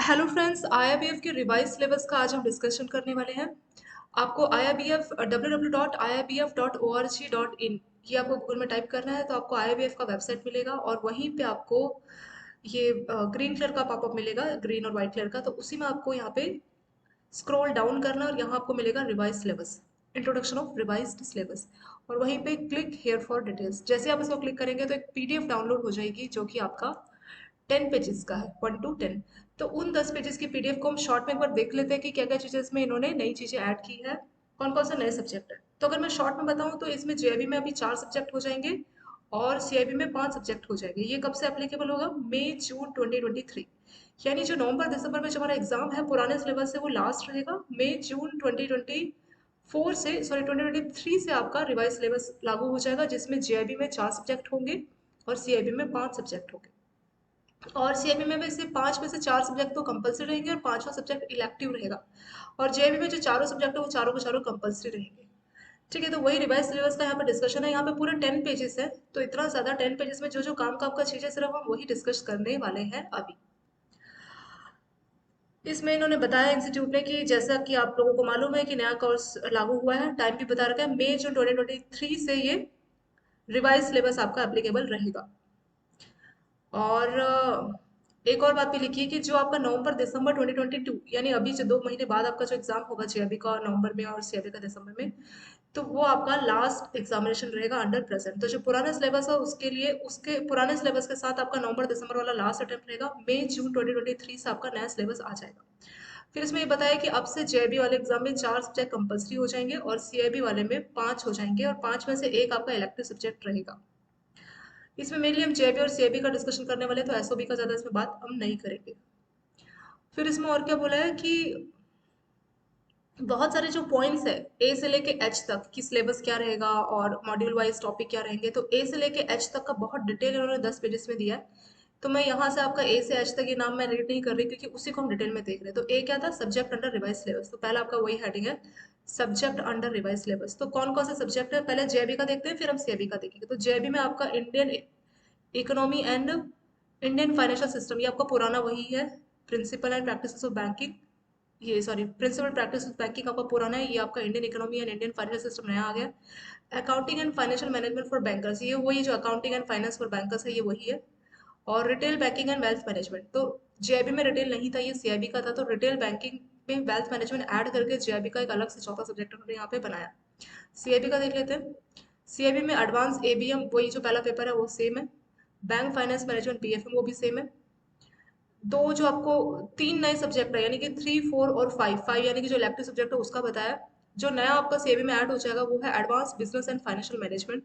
Hello friends, IIBF के revise syllabus का आज हम डिस्कशन करने वाले हैं। आपको आईआईबीएफ www.iibf.org.in ये आपको गूगल में टाइप करना है तो आपको आईआईबीएफ का वेबसाइट मिलेगा और वहीं पे आपको ये ग्रीन कलर का पॉपअप मिलेगा, ग्रीन और वाइट कलर का। तो उसी में आपको यहाँ पे स्क्रॉल डाउन करना और यहाँ आपको मिलेगा revise syllabus, introduction of revised syllabus. और वहीं पे क्लिक हेयर फॉर डिटेल्स। जैसे आप इसको क्लिक करेंगे तो एक पीडीएफ डाउनलोड हो जाएगी जो कि आपका 10 पेजेस का है, 1 to 10। तो उन 10 पेजेस की पीडीएफ को हम शॉर्ट में एक बार देख लेते हैं कि क्या क्या चीज़ें इसमें इन्होंने नई चीज़ें ऐड की है, कौन कौन से नए सब्जेक्ट है। तो अगर मैं शॉर्ट में बताऊं तो इसमें जेबी में अभी 4 सब्जेक्ट हो जाएंगे और सीआईबी में 5 सब्जेक्ट हो जाएंगे। ये कब से एप्लीकेबल होगा? मई जून 2023। यानी जो नवंबर दिसंबर में जो हमारा एग्जाम है पुराने सिलेबस से वो लास्ट रहेगा। मई जून 2024 से, सॉरी 2023 से आपका रिवाइज सिलेबस लागू हो जाएगा, जिसमें जेआईबी में 4 सब्जेक्ट होंगे और सीआईबी में 5 सब्जेक्ट होंगे। और सीएबी में वैसे 5 में से 4 सब्जेक्ट तो कंपलसरी रहेंगे और 5वां सब्जेक्ट इलेक्टिव रहेगा। और जेएबी में जो चारों सब्जेक्ट है वो चारों के चारों कंपलसरी रहेंगे। ठीक है, तो वही रिवाइज सिलेबस का यहाँ पे डिस्कशन है। यहाँ पे पूरे 10 पेजेस है, तो इतना ज्यादा 10 पेजेस में जो जो काम का आपका चीजें सिर्फ हम वही डिस्कस करने वाले हैं अभी। इसमें इन्होंने बताया इंस्टीट्यूट ने कि जैसा कि आप लोगों को मालूम है कि नया कोर्स लागू हुआ है, टाइम भी बता रखा है, मई जून 2023 से ये रिवाइज सिलेबस आपका एप्लीकेबल रहेगा। और एक और बात भी लिखी है कि जो आपका नवंबर दिसंबर 2022 यानी अभी जो 2 महीने बाद आपका जो एग्जाम होगा जेआरबी का नवंबर में और सीआरबी का दिसंबर में, तो वो आपका लास्ट एग्जामिनेशन रहेगा अंडर प्रेजेंट। तो जो पुराना सिलेबस है उसके लिए उसके पुराने सिलेबस के साथ आपका नवंबर दिसंबर वाला लास्ट अटेम्प्ट रहेगा। मई जून 2023 से आपका नया सिलेबस आ जाएगा। फिर इसमें ये बताया कि अब से जेआईबी वाले एग्जाम में 4 सब्जेक्ट कंपलसरी हो जाएंगे और सीआईबी वाले में 5 हो जाएंगे और 5 में से 1 आपका इलेक्टिव सब्जेक्ट रहेगा। इसमें मेनली हम जेबी और सीएबी का डिस्कशन करने वाले हैं, तो एसओबी का ज़्यादा इसमें बात हम नहीं करेंगे। फिर इसमें और क्या बोला है कि बहुत सारे जो पॉइंट्स है ए से लेके एच तक कि सिलेबस क्या रहेगा और मॉड्यूल वाइज टॉपिक क्या रहेंगे, तो ए से लेके एच तक का बहुत डिटेल इन्होंने 10 पेजेस में दिया है। तो मैं यहाँ से आपका ए से एच तक ये नाम मैं रीड नहीं कर रही क्योंकि उसी को हम डिटेल में देख रहे हैं। तो ए क्या था? Subject under revise syllabus. तो पहला आपका वही हेडिंग है, सब्जेक्ट अंडर रिवाइज सिलेबस। तो कौन कौन से सब्जेक्ट है? पहले जेबी का देखते हैं, फिर हम सीएबी का देखेंगे। तो जेबी में आपका Indian economy and Indian financial system, ये आपका पुराना वही है। Principle and practices of banking, ये sorry principle practice of banking आपका पुराना है, ये आपका Indian economy and Indian financial system नया आ गया। Accounting and financial management for bankers, ये वही जो accounting and finance for bankers है, ये वही है। और retail banking and wealth management, तो जेआईबी में रिटेल नहीं था, ये सीआईबी का था। तो रिटेल बैंकिंग में वेल्थ मैनेजमेंट ऐड करके जेआईबी का एक अलग से चौथा सब्जेक्ट उन्होंने यहाँ पे बनाया। सीआईबी का देख लेते हैं। सीआईबी में एडवांस एबीएम, वही जो पहला पेपर है वो सेम है। बैंक फाइनेंस मैनेजमेंट बीएफएम, वो भी सेम है। दो जो आपको 3 नए सब्जेक्ट है यानी कि 3, 4 और 5, यानी कि जो इलेक्टिव सब्जेक्ट है उसका बताया। जो नया आपका सीएबी में ऐड हो जाएगा वो है advance business and financial management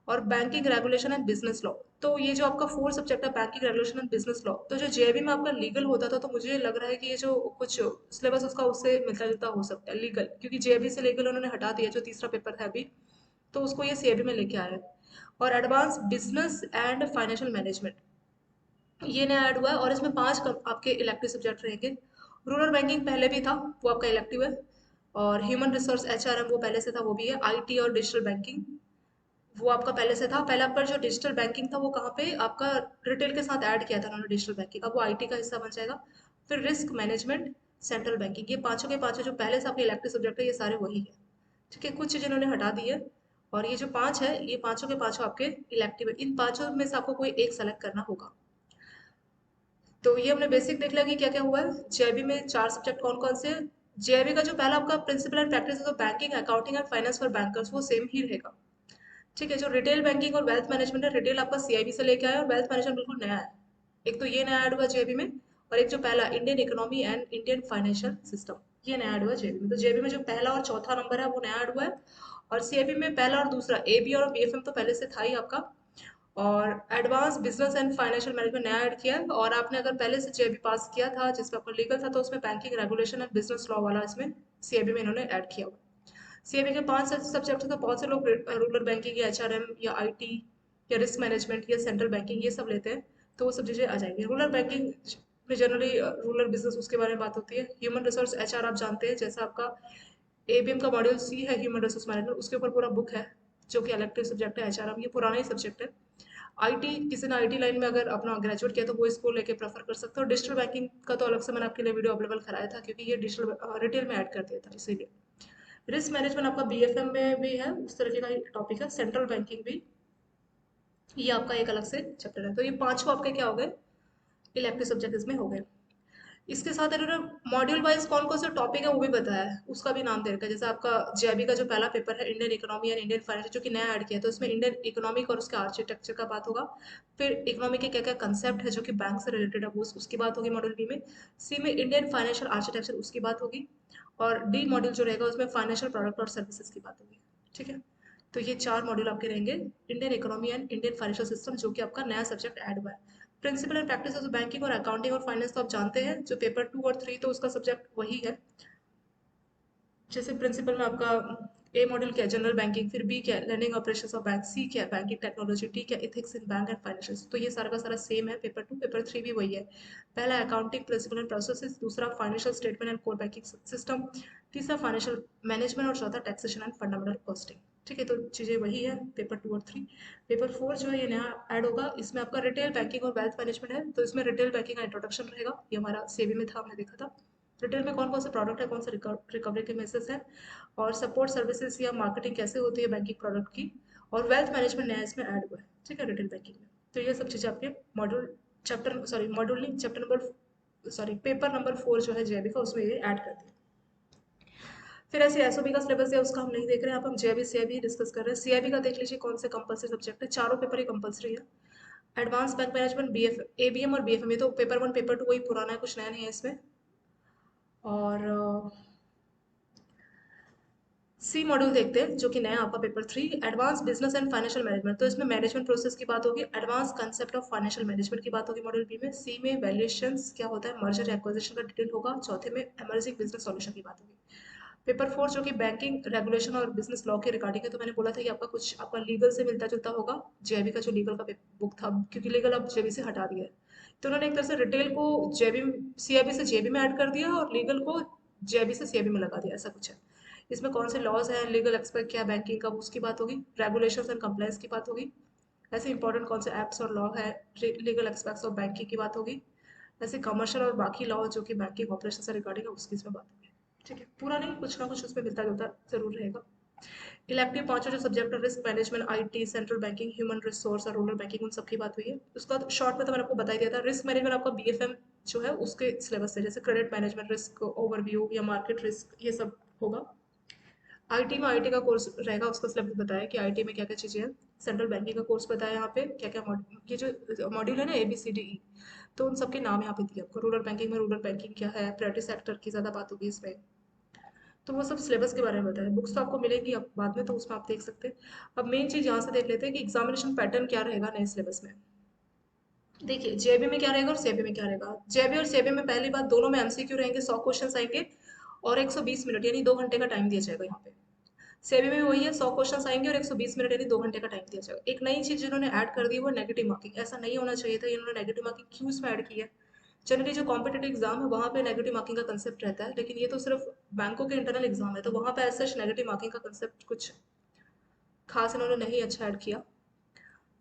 और banking regulation and business law. तो ये जो आपका 4 सब्जेक्ट है banking regulation and business law, तो जो जेबी में आपका लीगल होता था, तो मुझे लग रहा है कि ये जो कुछ सिलेबस उसका उससे मिलता जुलता हो सकता है लीगल, क्योंकि जेबी से लीगल उन्होंने हटा दिया जो तीसरा पेपर था अभी, तो उसको ये सीएबी में लेके आया है। और advance business and financial management, ये नया ऐड हुआ है और इसमें 5 आपके इलेक्टिव सब्जेक्ट रहेंगे। रूरल बैंकिंग पहले भी था, वो आपका इलेक्टिव है। और ह्यूमन रिसोर्स एचआरएम वो पहले से था, वो भी है। आईटी और डिजिटल बैंकिंग वो आपका पहले से था। पहले आपका जो डिजिटल बैंकिंग था वो कहाँ पे आपका रिटेल के साथ ऐड किया था उन्होंने डिजिटल बैंकिंग, अब वो आईटी का हिस्सा बन जाएगा। फिर रिस्क मैनेजमेंट, सेंट्रल बैंकिंग, ये पांचों के पांचों जो पहले से आपके इलेक्टिव सब्जेक्ट है ये सारे वही है। ठीक है, कुछ चीज़ें इन्होंने हटा दी है। और ये जो 5 है ये पांचों के पांचों आपके इलेक्टिव है। इन पांचों में से आपको कोई एक सेलेक्ट करना होगा। तो ये हमने बेसिक देख लिया कि क्या क्या हुआ है। जेआईबी में 4 सब्जेक्ट कौन कौन से हैं। जेआईबी का जो पहला आपका प्रिंसिपल एंड प्रैक्टिस है तो banking accounting and finance for bankers, वो सेम ही रहेगा। ठीक है, जो रिटेल बैंकिंग और वेल्थ मैनेजमेंट है, रिटेल आपका सीआईबी से लेके आया और वेल्थ मैनेजमेंट बिल्कुल नया है। एक तो ये नया ऐड हुआ जेबी में, और एक जो पहला Indian economy and Indian financial system, ये नया ऐड हुआ जेबी में। तो जेबी में जो पहला और चौथा नंबर है वो नया ऐड हुआ है। और सीआईबी में पहला और दूसरा एबी और बीएफएम तो पहले से था ही आपका। और advance business and financial management नया ऐड किया है। और आपने अगर पहले से जेबी पास किया था जिसमें आपका लीगल था, तो उसमें banking regulation and business law वाला इसमें सीआईबी में इन्होंने ऐड किया हुआ। सीएबी के 5 सब्जेक्ट है, तो बहुत से लोग रूरल बैंकिंग या एचआरएम या आईटी या रिस्क मैनेजमेंट या सेंट्रल बैंकिंग ये सब लेते हैं, तो वो सब चीज़ें आ जाएंगी। रूरल बैंकिंग में जनरली रूरल बिजनेस उसके बारे में बात होती है। ह्यूमन रिसोर्स एचआर आप जानते हैं, जैसा आपका एबीएम का मॉड्यूल सी है ह्यूमन रिसोर्स मैनेजमेंट, उसके ऊपर पूरा बुक है जो कि इलेक्टिव सब्जेक्ट है। एचआरएम ये पुराना ही सब्जेक्ट है। आईटी, किसी ने आईटी लाइन में अगर अपना ग्रेजुएट किया तो वो इसको लेके प्रेफर कर सकते हो। डिजिटल बैंकिंग का तो अलग से मैंने आपके लिए वीडियो अवेलेबल कराया था, क्योंकि ये डिजिटल रिटेल में ऐड कर दिया था इसीलिए। रिस्क मैनेजमेंट आपका बीएफएम में भी है, उस तरीके का टॉपिक है। सेंट्रल बैंकिंग भी, ये आपका एक अलग से चैप्टर है। तो ये पांचों आपके क्या हो गए, इलेक्टिव सब्जेक्ट इसमें हो गए। इसके साथ इन्होंने मॉड्यूल वाइज कौन कौन से टॉपिक है वो भी बताया है, उसका भी नाम दे रखा है। जैसे आपका जेबी का जो पहला पेपर है, Indian economy and Indian finance, जो कि नया ऐड किया है, तो इसमें इंडियन इकोनॉमिक और उसके आर्किटेक्चर का बात होगा। फिर इकोनॉमी के क्या क्या कंसेप्ट है जो कि बैंक से रिलेटेड है, वो उसकी बात होगी मॉड्यूल बी में। सी में इंडियन फाइनेंशियल आर्किटेक्चर, उसकी बात होगी। और डी मॉड्यूल जो रहेगा उसमें फाइनेंशियल प्रोडक्ट और सर्विसेज की बात होगी। ठीक है, तो ये चार मॉड्यूल आपके रहेंगे, Indian economy and Indian financial system, जो कि आपका नया सब्जेक्ट ऐड हुआ है। Principle and practice of banking और अकाउंटिंग और फाइनेंस तो आप जानते हैं, जो पेपर 2 और 3 तो उसका सब्जेक्ट वही है। जैसे प्रिंसिपल में आपका ए मॉड्यूल क्या है, जनरल बैंकिंग। फिर बी क्या है, लर्निंग ऑपरेशंस ऑफ बैंक। सी क्या है, बैंकिंग टेक्नोलॉजी। डी क्या, ethics in bank and financial. तो ये सारा का सारा सेम है, पेपर 2 पेपर 3 भी वही है। पहला अकाउंटिंग प्रिंसिपल एंड प्रोसेसेस, दूसरा financial statement and core banking system, तीसरा फाइनेंशियल मैनेजमेंट और चौथा टैक्सेशन एंड फंडामेंटल कॉस्टिंग। ठीक है, तो चीज़ें वही है पेपर 2 और 3। पेपर 4 जो है ये नया ऐड होगा, इसमें आपका रिटेल बैंकिंग और वेल्थ मैनेजमेंट है। तो इसमें रिटेल बैंकिंग का इंट्रोडक्शन रहेगा, ये हमारा सेवी में था, हमने देखा था। रिटेल में कौन कौन से प्रोडक्ट है, कौन से रिकवरी के मेसेज है, और सपोर्ट सर्विसेज या मार्केटिंग कैसे होती है बैंकिंग प्रोडक्ट की। और वेल्थ मैनेजमेंट नया इसमें ऐड हुआ है, ठीक है, रिटेल बैंकिंग में। तो ये सब चीज़ें आपके मॉड्यूल चैप्टर, सॉरी मॉड्यूल नहीं, chapter number, sorry paper number 4 जो है जेबी का, उसमें ये ऐड कर दिया। फिर ऐसे एसओबी का सिलेबस है, उसका हम नहीं देख रहे हैं, आप हम जेबी सीआईबी डिस्कस कर रहे हैं। सीआईबी का देख लीजिए कौन से कंपलसरी सब्जेक्ट है, चारों पेपर ही कंपलसरी है। Advance bank management, BF ABM और बीएफएम, ये तो पेपर 1 पेपर 2 वही पुराना है, कुछ नया नहीं है इसमें। और सी मॉड्यूल देखते हैं, जो कि नया आपका paper 3, advance business and financial management. तो इसमें मैनेजमेंट प्रोसेस की बात होगी, advance concept of financial management की बात होगी मॉड्यूल बी में। सी में वैल्यूएशंस क्या होता है, मर्जर एक्विजिशन का डिटेल होगा। चौथे में एमर्जिंग बिजनेस सॉल्यूशन की बात होगी। पेपर 4 जो कि बैंकिंग रेगुलेशन और बिजनेस लॉ के रिगार्डिंग है, तो मैंने बोला था कि आपका कुछ आपका लीगल से मिलता जुलता होगा, जेबी का जो लीगल का बुक था, क्योंकि लीगल अब जेबी से हटा दिया है। तो उन्होंने एक तरह से रिटेल को जेबी, सीआईबी से जेबी में ऐड कर दिया और लीगल को जेबी से सीआईबी में लगा दिया, ऐसा कुछ है। इसमें कौन से लॉज हैं, लीगल एक्सपेक्ट क्या बैंकिंग का, उसकी बात होगी। रेगुलेशंस एंड कंप्लायंस की बात होगी। ऐसे इंपॉर्टेंट कौन से एक्ट्स और लॉ है, लीगल एक्सपेक्ट्स ऑफ बैंकिंग की बात होगी। ऐसे कमर्शियल और बाकी लॉ जो कि बैंकिंग ऑपरेशन से रिगार्डिंग है, उसकी इसमें बात होगी। ठीक है, पूरा नहीं, कुछ ना कुछ उसमें मिलता जुलता जरूर रहेगा। इलेक्टिव पांचों जो सब्जेक्ट है, risk management, IT, central banking, human resource और रूरल बैंकिंग, उन सब की बात हुई है। उसका शॉर्ट में तो मैंने आपको बता ही दिया था। रिस्क मैनेजमेंट आपका बीएफएम जो है उसके सिलेबस से, जैसे क्रेडिट मैनेजमेंट, रिस्क ओवरव्यू या मार्केट रिस्क, ये सब होगा। आईटी में आईटी का कोर्स रहेगा, उसका सिलेबस बताया कि आईटी में क्या क्या चीज़ें हैं। सेंट्रल बैंकिंग का कोर्स बताया यहाँ पे क्या क्या ये जो मॉड्यूल है ना, ABCDE, तो उन सबके नाम यहाँ पे दिए आपको। रूरल बैंकिंग में रूरल बैंकिंग क्या है, प्राइवेट सेक्टर की ज़्यादा बात होगी इसमें। तो वो सब सिलेबस के बारे में बताया। बुक्स तो आपको मिलेगी अब बाद में, तो उसमें आप देख सकते हैं। अब मेन चीज़ यहाँ से देख लेते हैं कि एग्जामिनेशन पैटर्न क्या रहेगा नए सिलेबस में। देखिए जेबी में क्या रहेगा और सेबी में क्या रहेगा। जेबी और सेबी में पहली बात, दोनों में एमसीक्यू रहेंगे, 100 क्वेश्चन आएंगे और 120 मिनट यानी 2 घंटे का टाइम दिया जाएगा यहाँ पे। सेबी में भी वही है, 100 क्वेश्चन आएंगे और 120 मिनट यानी 2 घंटे का टाइम दिया जाएगा। एक नई चीज जिन्होंने ऐड कर दी वो नेगेटिव मार्किंग। ऐसा नहीं होना चाहिए था, इन्होंने नेगेटिव मार्किंग क्यों इसमें ऐड की है। जनरली जो कॉम्पिटेटिव एग्जाम है वहाँ पे नेगेटिव मार्किंग का कंसेप्ट रहता है, लेकिन ये तो सिर्फ बैंकों के इंटरनल एग्जाम है, तो वहाँ पे ऐसा नेगेटिव मार्किंग का कंसेप्ट कुछ खास इन्होंने नहीं अच्छा ऐड किया।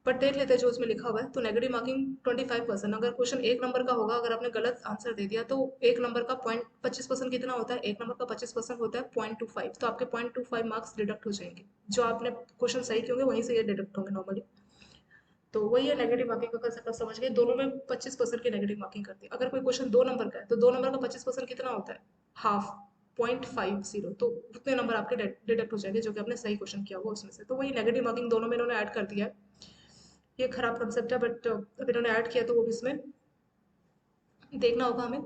बट देख लेते हैं जो उसमें लिखा हुआ है। तो नेगेटिव मार्किंग 25%। अगर क्वेश्चन 1 नंबर का होगा, अगर आपने गलत आंसर दे दिया तो 1 नंबर का पॉइंट 25% कितना होता है, 1 नंबर का 25% होता है 0.25, तो आपके 0.25 मार्क्स डिडक्ट हो जाएंगे। जो आपने क्वेश्चन सही किए होंगे वहीं से ये डिडक्ट होंगे नॉर्मली। तो वही है नेगेटिव मार्किंग का कंसेप्ट, आप समझ गए। दोनों में 25% की नेगेटिव मार्किंग करती है। अगर कोई क्वेश्चन 2 नंबर का है तो 2 नंबर का 25% कितना होता है, हाफ, 0.50, तो उतने नंबर आपके डिडक्ट हो जाएंगे जो कि आपने सही क्वेश्चन किया हुआ उसमें से। तो वही नेगेटिव मार्किंग दोनों में इन्होंने ऐड कर दिया है। ये खराब कंसेप्ट है, बट अब इन्होंने ऐड किया तो वो भी इसमें देखना होगा हमें।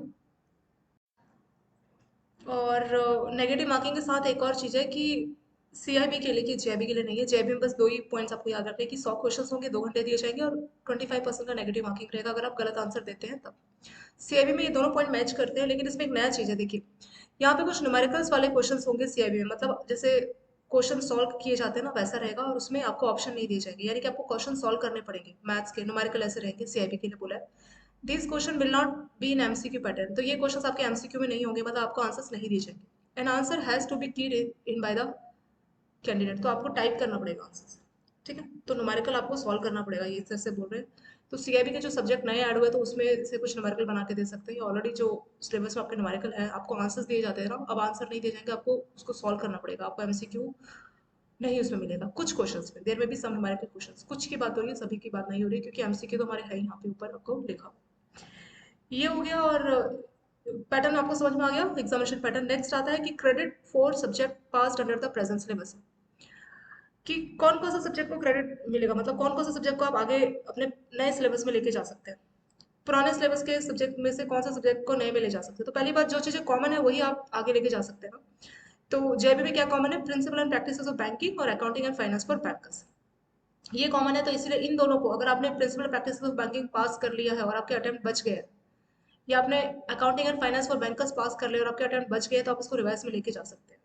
और नेगेटिव मार्किंग के साथ एक और चीज़ है कि सीआईबी के लिए, कि जेबी के लिए नहीं है। जेबी में बस दो ही पॉइंट्स आपको याद रखने हैं कि 100 क्वेश्चन होंगे, 2 घंटे दिए जाएंगे और 25% का नेगेटिव मार्किंग रहेगा अगर आप गलत आंसर देते हैं तब। सीआईबी में ये दोनों पॉइंट मैच करते हैं, लेकिन इसमें एक नया चीज़ है। देखिए यहाँ पे कुछ न्यूमेरिकल्स वाले क्वेश्चन होंगे सीआईबी में, मतलब जैसे क्वेश्चन सॉल्व किए जाते हैं ना वैसा रहेगा, और उसमें आपको ऑप्शन नहीं दिए जाएंगे, यानी कि आपको क्वेश्चन सॉल्व करने पड़ेंगे। मैथ्स के न्यूमेरिकल ऐसे रहेंगे, सीआईबी के लिए बोला है। This question will not be in MCQ pattern. तो ये क्वेश्चन आपके एमसीक्यू में नहीं होंगे, मतलब आपको आंसर्स नहीं दिए जाएंगे। An answer has to be keyed in by the candidate, तो आपको टाइप करना पड़ेगा आंसर। ठीक है, तो न्यूमेरिकल आपको सॉल्व करना पड़ेगा, ये इस तरह से बोल रहे हैं। तो सीआईबी के जो सब्जेक्ट नए ऐड हुए तो उसमें से कुछ न्यूमेरिकल बना के दे सकते हैं। ऑलरेडी जो सिलेबस में आपके न्यूमेरिकल है, आपको आंसर्स दिए जाते हैं ना, अब आंसर नहीं दिए जाएंगे, आपको उसको सॉल्व करना पड़ेगा। आपको एमसीक्यू नहीं उसमें मिलेगा, कुछ क्वेश्चंस में देर में भी सम न्यूमेरिकल क्वेश्चंस, कुछ की बात हो रही है, सभी की बात नहीं हो रही, क्योंकि एमसीक्यू तो हमारे है यहाँ पे ऊपर आपको लिखा। ये हो गया, और पैटर्न आपको समझ में आ गया एग्जामिनेशन पैटर्न। नेक्स्ट आता है कि credit for subject passed under the present syllabus, कि कौन कौन सा सब्जेक्ट को क्रेडिट मिलेगा, मतलब कौन कौन सा सब्जेक्ट को आप आगे अपने नए सिलेबस में लेके जा सकते हैं। पुराने सिलेबस के सब्जेक्ट में से कौन सा सब्जेक्ट को नए में ले जा सकते हैं। तो पहली बात, जो चीज़ें कॉमन है वही आप आगे लेके जा सकते हैं ना। तो जेबी में क्या कॉमन है, principle and practices of banking और accounting and finance for bankers, ये कॉमन है। तो इसलिए इन दोनों को, अगर आपने principle practices of banking pass कर लिया है और आपके अटेम्प्ट बच गए, या आपने accounting and finance for bankers pass कर लिया और आपके अटेम्प्ट बच गए, तो आप इसको रिवाइज में लेके जा सकते हैं।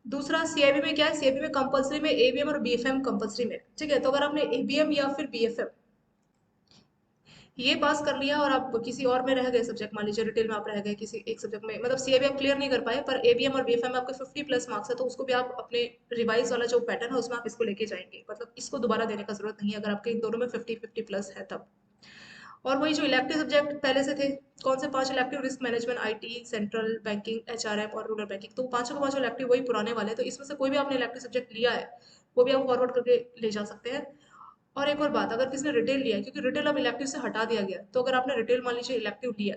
दूसरा, सीआईबी में क्या है, सीआईबी में कंपलसरी में एबीएम और बीएफएम कंपलसरी में, ठीक है। तो अगर आपने एबीएम या फिर बीएफएम ये पास कर लिया और आप किसी और में रह गए सब्जेक्ट, मान लीजिए रिटेल में आप रह गए किसी एक सब्जेक्ट में, मतलब सीएबी आप क्लियर नहीं कर पाए, पर एबीएम और बीएफएम में आपके 50+ मार्क्स है, तो उसको भी आप अपने रिवाइज वाला जो पैटर्न है उसमें आप इसको लेके जाएंगे, मतलब इसको दोबारा देने का जरूरत नहीं है अगर आपके इन दोनों में 50-50+ है तब। और वही जो इलेक्टिव सब्जेक्ट पहले से थे, कौन से 5 elective, risk management, IT, central banking, HRM और रूरल बैंकिंग, तो पांचों के पांचों इलेक्टिव वही पुराने वाले, तो इसमें से कोई भी आपने इलेक्टिव सब्जेक्ट लिया है वो भी आप फॉरवर्ड करके ले जा सकते हैं। और एक और बात, अगर किसी ने रिटेल लिया है, क्योंकि रिटेल अब इलेक्टिव से हटा दिया गया, तो अगर आपने रिटेल मान लीजिए इलेक्टिव लिया,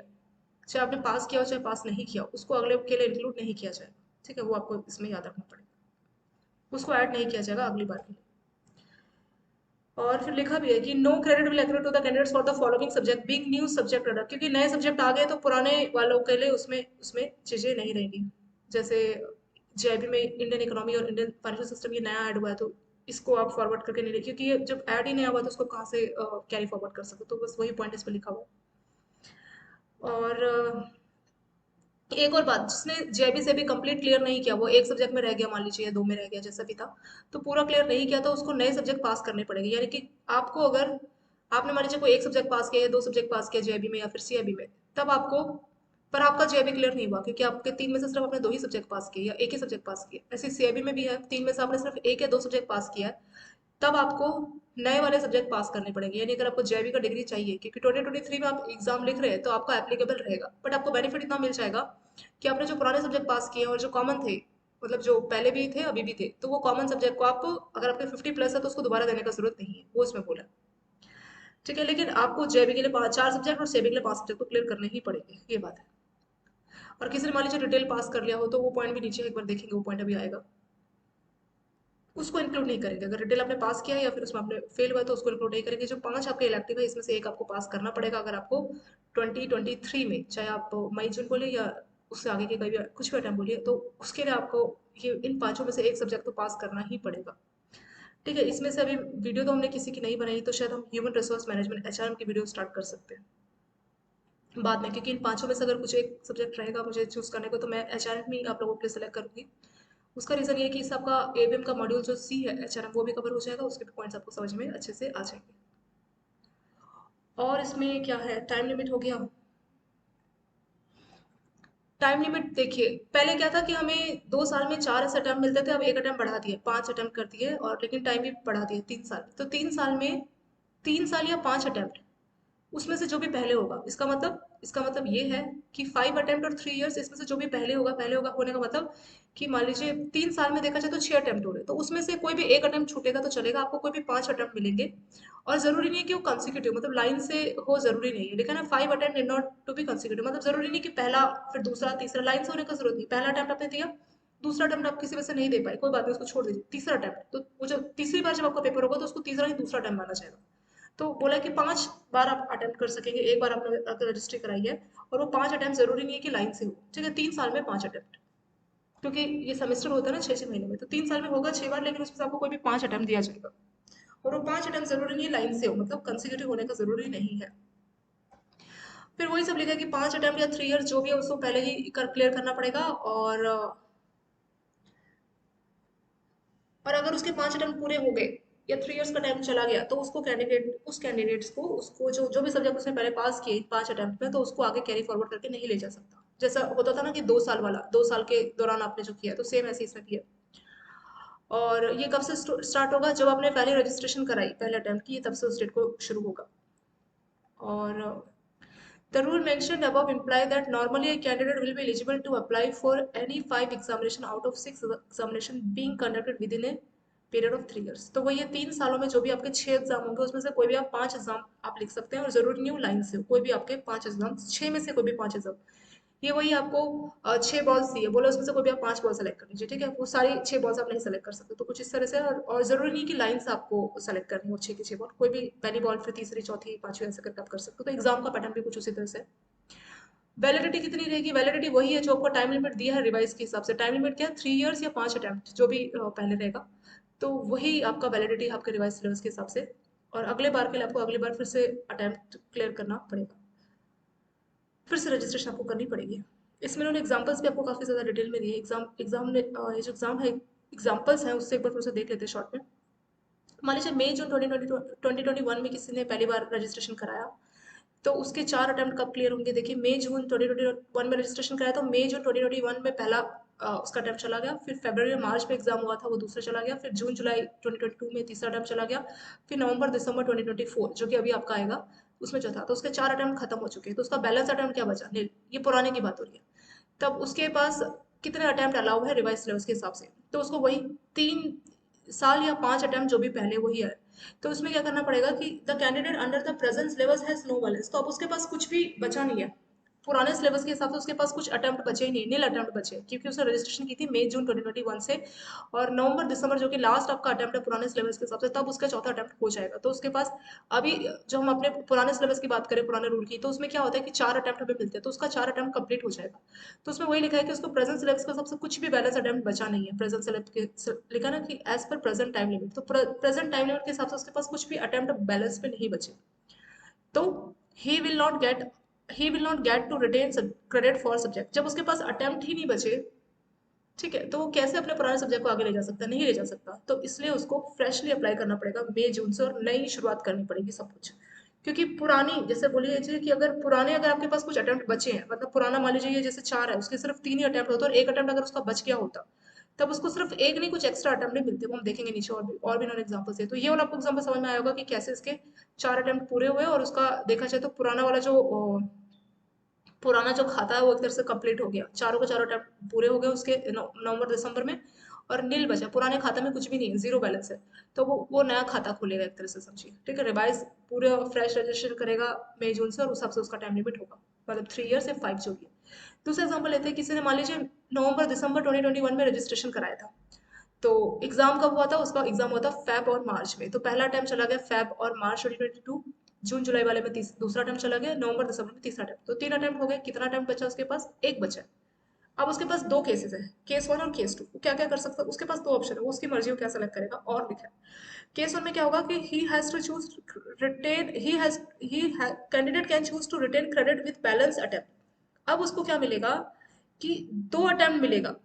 चाहे आपने पास किया हो चाहे पास नहीं किया, उसको अगले के लिए इंक्लूड नहीं किया जाएगा, ठीक है, वो आपको इसमें याद रखना पड़ेगा, उसको ऐड नहीं किया जाएगा अगली बार के लिए। और फिर लिखा भी है कि no credit will accrue to the candidates for the following subject being new subject under, क्योंकि नए सब्जेक्ट आ गए तो पुराने वालों के लिए उसमें उसमें चीजें नहीं रहेंगी। जैसे जेआईबी में इंडियन इकोनॉमी और इंडियन फाइनेंशियल सिस्टम ये नया ऐड हुआ है, तो इसको आप फॉरवर्ड करके नहीं, क्योंकि ये जब ऐड ही नहीं हुआ तो उसको कहाँ से कैरी फॉरवर्ड कर सकते, तो बस वही पॉइंट इस पर लिखा हुआ है। और एक और बात, जिसने जेबी से भी कंप्लीट क्लियर नहीं किया, वो एक सब्जेक्ट में रह गया मान लीजिए, या दो में रह गया, जैसा भी था, तो पूरा क्लियर नहीं किया, तो उसको नए सब्जेक्ट पास करने पड़ेंगे। यानी कि आपको, अगर आपने मान लीजिए कोई एक सब्जेक्ट पास किया या दो सब्जेक्ट पास किया जेबी में या फिर सीआईबी में, तब आपको, पर आपका जेबी क्लियर नहीं हुआ क्योंकि आपके 3 में से सिर्फ आपने 2 ही सब्जेक्ट पास किए या एक ही सब्जेक्ट पास किया। ऐसे सीआईबी में भी है, 3 में से आपने सिर्फ एक या दो सब्जेक्ट पास किया है, तब आपको नए वाले सब्जेक्ट पास करने पड़ेंगे। यानी अगर आपको जेबी का डिग्री चाहिए, क्योंकि 2023 में आप एग्जाम लिख रहे हैं, तो आपका एप्लीकेबल रहेगा, बट आपको बेनिफिट इतना मिल जाएगा कि आपने जो पुराने सब्जेक्ट पास किए और जो कॉमन थे, मतलब जो पहले भी थे अभी भी थे, तो वो कॉमन सब्जेक्ट को आप, अगर आपके 50+ है तो उसको दोबारा देने का जरूरत नहीं है, वो इसमें बोला, ठीक है। लेकिन आपको जेबी के लिए 4 सब्जेक्ट और सेबी के लिए 5 सब्जेक्ट तो क्लियर करने ही पड़ेंगे, ये बात है। और किसी ने मान लीजिए डिटेल पास कर लिया हो, तो वो पॉइंट भी नीचे एक बार देखेंगे, वो पॉइंट अभी आएगा, उसको इंक्लूड नहीं करेंगे। अगर रिटेल आपने पास किया है या फिर उसमें आपने फेल हुआ तो उसको इंक्लूड नहीं करेंगे। जो 5 आपके इलेक्टिव है इसमें से एक आपको पास करना पड़ेगा, अगर आपको 2023 में, चाहे आप मई जून बोलिए या उससे आगे के कभी कुछ भी अटैम्प्ट बोलिए, तो उसके लिए आपको ये इन पांचों में से एक सब्जेक्ट तो पास करना ही पड़ेगा, ठीक है। इसमें से अभी वीडियो तो हमने किसी की नहीं बनाई, तो शायद हम ह्यूमन रिसोर्स मैनेजमेंट एचआरएम की वीडियो स्टार्ट कर सकते हैं बाद में, क्योंकि इन पांचों में से अगर कुछ एक सब्जेक्ट रहेगा मुझे चूज करने को, तो मैं एचआरएम ही आप लोगों के लिए सेलेक्ट करूंगी। उसका रीज़न ये है कि इससे आपका एबीएम का मॉड्यूल जो सी है एचआरएम, वो भी कवर हो जाएगा, उसके भी पॉइंट्स आपको समझ में अच्छे से आ जाएंगे। और इसमें क्या है, टाइम लिमिट हो गया। टाइम लिमिट देखिए, पहले क्या था कि हमें 2 साल में 4 ऐसे अटैम्प्ट मिलते थे, अब एक अटैम्प्ट बढ़ा दिए, 5 अटैम्प्ट कर दिए, और लेकिन टाइम भी बढ़ा दिए 3 साल, तो 3 साल में 3 साल या 5 अटैम्प्ट, उसमें से जो भी पहले होगा, इसका मतलब ये है कि 5 अटेम्प्ट और 3 इयर्स, इसमें से जो भी पहले होगा होने का मतलब कि मान लीजिए 3 साल में देखा जाए तो 6 अटेम्प्ट हो रहे, तो उसमें से कोई भी एक अटेम्प्ट छूटेगा तो चलेगा, आपको कोई भी 5 अटेम्प्ट मिलेंगे। और जरूरी नहीं है कि वो कंसिक्यूटिव, मतलब लाइन से हो, जरूरी नहीं है, लेकिन है 5 attempt is not to be consecutive, मतलब जरूरी नहीं कि पहला फिर दूसरा तीसरा, लाइन से होने का जरूरत नहीं। पहला अटेम्प्ट आपने दिया, दूसरा अटेम्प्ट आप किसी वजह से नहीं दे पाए, कोई बात नहीं, उसको छोड़ दीजिए। तीसरा अटेम्प्ट, तो वो जब तीसरी बार जब आपका पेपर होगा तो उसको तीसरा ही दूसरा अटेम्प्ट माना जाएगा। तो बोला कि 5 बार आप अटेम्प्ट कर सकेंगे, एक बार आपने अगर रजिस्ट्री कराई है, और वो 5 अटेम्प्ट जरूरी नहीं है कि लाइन से हो, ठीक है। 3 साल में 5 अटेम्प्ट, क्योंकि ये सेमेस्टर होता है ना 6-6 महीने में, तो 3 साल में होगा 6 बार, लेकिन उसमें से आपको कोई भी 5 अटेम्प्ट दिया जाएगा। और वो 5 अटेम्प्ट जरूरी नहीं है लाइन से हो, मतलब कंसिक्यूटिव होने का जरूरी नहीं है। फिर वही सब लिखा है कि 5 अटेम्प्ट या 3 इयर्स जो भी है उसको पहले ही क्लियर करना पड़ेगा। और अगर उसके 5 अटेम्प्ट पूरे हो गए या 3 इयर्स का टाइम चला गया, तो उस कैंडिडेट्स को, उसको जो जो भी सब्जेक्ट उसने पहले पास किए 5 अटेम्प्ट में, तो उसको आगे कैरी फॉरवर्ड करके नहीं ले जा सकता। जैसा होता था ना कि 2 साल वाला, 2 साल के दौरान आपने जो किया, तो सेम ऐसे इसमें भी है। और ये कब से स्टार्ट होगा? जब आपने पहले रजिस्ट्रेशन कराई, पहले अटेम्प्ट की, तब से उस डेट को शुरू होगा। और the rule mentioned above imply that normally a candidate will be eligible to apply for any 5 examination out of 6 examination being conducted within a period of 3 years। तो वही है, 3 सालों में जो भी आपके 6 एग्जाम होंगे उसमें से कोई भी आप 5 एग्जाम आप लिख सकते हैं, और जरूरी नहीं हो लाइन से हो, कोई भी आपके 5 एग्जाम, 6 में से कोई भी 5 एग्जाम। ये वही आपको 6 बॉल्स दिए, बोलो उसमें से कोई भी आप 5 बॉल सेलेक्ट कर लीजिए, ठीक है? वो सारी 6 बॉल्स आप नहीं सेलेक्ट कर सकते, तो कुछ इस तरह से। और जरूरी नहीं कि लाइन से आपको सेलेक्ट करनी हो 6 की 6 बॉल, कोई भी पहली बॉल, फिर तीसरी, चौथी, पांचवी, ऐसे करके आप कर सकते हो। तो एग्जाम का पैटर्न भी कुछ उसी तरह से। वैलिडिटी कितनी रहेगी? वैलिडिटी वही है जो आपको टाइम लिमिट दिया है रिवाइज के हिसाब से। टाइम लिमिट क्या है? 3 years या 5 अटेम्प्ट, जो भी पहले रहेगा, तो वही आपका वैलिडिटी आपके रिवाइज सिलेबस के हिसाब से। और अगले बार के लिए आपको अगली बार फिर से अटेम्प्ट क्लियर करना पड़ेगा, फिर से रजिस्ट्रेशन आपको करनी पड़ेगी। इसमें उन्होंने एग्जाम्पल्स भी आपको काफ़ी ज़्यादा डिटेल में दिए। एग्जाम एग्जाम ने ये जो एग्जाम है, एग्जाम्पल्स हैं, उससे एक बार फिर से देख लेते हैं शॉर्ट में। मान लीजिए मई जून 2021 में किसी ने पहली बार रजिस्ट्रेशन कराया, तो उसके 4 अटेम्प्ट कब क्लियर होंगे? देखिए, मई जून 2021 में रजिस्ट्रेशन कराया, तो मई जून 2021 में पहला उसका अटेम्प्ट चला गया, फिर फरवरी मार्च में एग्जाम हुआ था, वो दूसरा चला गया, फिर जून जुलाई 2022 में तीसरा अटेम्प्ट चला गया, फिर नवंबर दिसंबर 2024 जो कि अभी आपका आएगा, उसमें चौथा। तो उसके 4 अटेम्प्ट खत्म हो चुके हैं, तो उसका बैलेंस अटेम्प्ट क्या बचा? नील। ये पुराने की बात हो रही है। तब उसके पास कितने अटेम्प्ट अलाउ है रिवाइज सिलेबस के हिसाब से? तो उसको वही 3 साल या 5 अटेम्प्ट जो भी पहले, वही है। तो उसमें क्या करना पड़ेगा कि the candidate under the present syllabus has no balance. तो अब उसके पास कुछ भी बचा नहीं है, पुराने सिलेबस के हिसाब से उसके पास कुछ अटेम्प्ट बचे ही नहीं, नील अटेम्प्ट बचे, क्योंकि उसने रजिस्ट्रेशन की थी मई जून 2021 से, और नवंबर दिसंबर जो कि लास्ट आपका अटेम्प्ट है पुराने सिलेबस के हिसाब से, तब उसका चौथा अटेम्प्ट हो जाएगा। तो उसके पास अभी, जो हम अपने पुराने सिलेबस की बात करें, पुराने रूल की, तो उसमें क्या होता है कि 4 अटेम्प्ट हमें मिलते हैं, तो उसका 4 अटेम्प्ट कंप्लीट हो जाएगा। तो उसमें वही लिखा है कि उसको प्रेजेंट सिलेबस का सबसे कुछ भी बैलेंस अटेम्प्ट बचा नहीं है। प्रेजेंट सिलेबस के लिखा ना कि as per present time limit, तो प्रेजेंट टाइम लिमिट के हिसाब से उसके पास कुछ भी अटेम्प्ट बैलेंस पे नहीं बचे। तो he will not get he will not get to retain credit for subject. जब उसके पास अटेम्प्ट ही नहीं बचे, ठीक है, तो वो कैसे अपने पुराने सब्जेक्ट को आगे ले जा सकता है? नहीं ले जा सकता। तो इसलिए उसको फ्रेशली अप्लाई करना पड़ेगा मई जून से, और नई शुरुआत करनी पड़ेगी सब कुछ। क्योंकि पुरानी, जैसे बोलिए कि अगर पुराने, अगर आपके पास कुछ अटेम्प्ट बचे हैं, मतलब पुराना मान लीजिए ये जैसे 4 है, उसके सिर्फ 3 ही अटेम्प्ट होते, और एक अटेम्प्ट अगर उसका बच गया होता, तब उसको सिर्फ एक नहीं, कुछ एक्स्ट्रा अटेम्प्ट नहीं मिलते। वो हम देखेंगे नीचे, और भी इन्होंने एग्जाम्पल दिए। तो ये वाला आपको एग्जाम्पल समझ में आया होगा कि कैसे इसके 4 अटेम्प्ट पूरे हुए, और उसका देखा जाए तो पुराना वाला जो पुराना जो खाता है वो एक तरह से कंप्लीट हो गया, चारों के चारों अटेम्प्ट पूरे हो गए उसके नवंबर दिसंबर में। और नील बचा, पुराने खाते में कुछ भी नहीं है, जीरो बैलेंस है। तो वो नया खाता खोलेगा एक तरह से, समझिए, ठीक है? रिवाइज पूरे फ्रेश रजिस्ट्रेशन करेगा मई जून से, और उस हिसाब से उसका टाइम लिमिट होगा, मतलब 3 years या 5 जो भी है। दूसरा एग्जाम्पल लेते हैं, किसी ने मान लीजिए नवंबर दिसंबर 2021 में रजिस्ट्रेशन कराया था, तो एग्जाम कब हुआ था? उसका एग्जाम हुआ था फेब और मार्च में। तो पहला टाइम चला गया फेब और मार्च 2022, जून जुलाई वाले में दूसरा अटेम्प्ट चला गया, नवंबर दिसंबर में तीसरा अटेम्प्ट। तो 3 अटेम्प्ट हो गए। कितना अटेम्प्ट बचा उसके पास? एक बचा। अब उसके पास 2 केसेस है, केस 1 और केस 2। वो क्या क्या कर सकता है? उसके पास 2 ऑप्शन है, वो उसकी मर्जी, वो क्या सेलेक्ट करेगा। और लिखा है केस 1 में क्या होगा कि he has to choose retain he candidate can choose to retain credit with balance attempt. अब उसको क्या मिलेगा कि 2 अटेम्प्ट मिलेगा,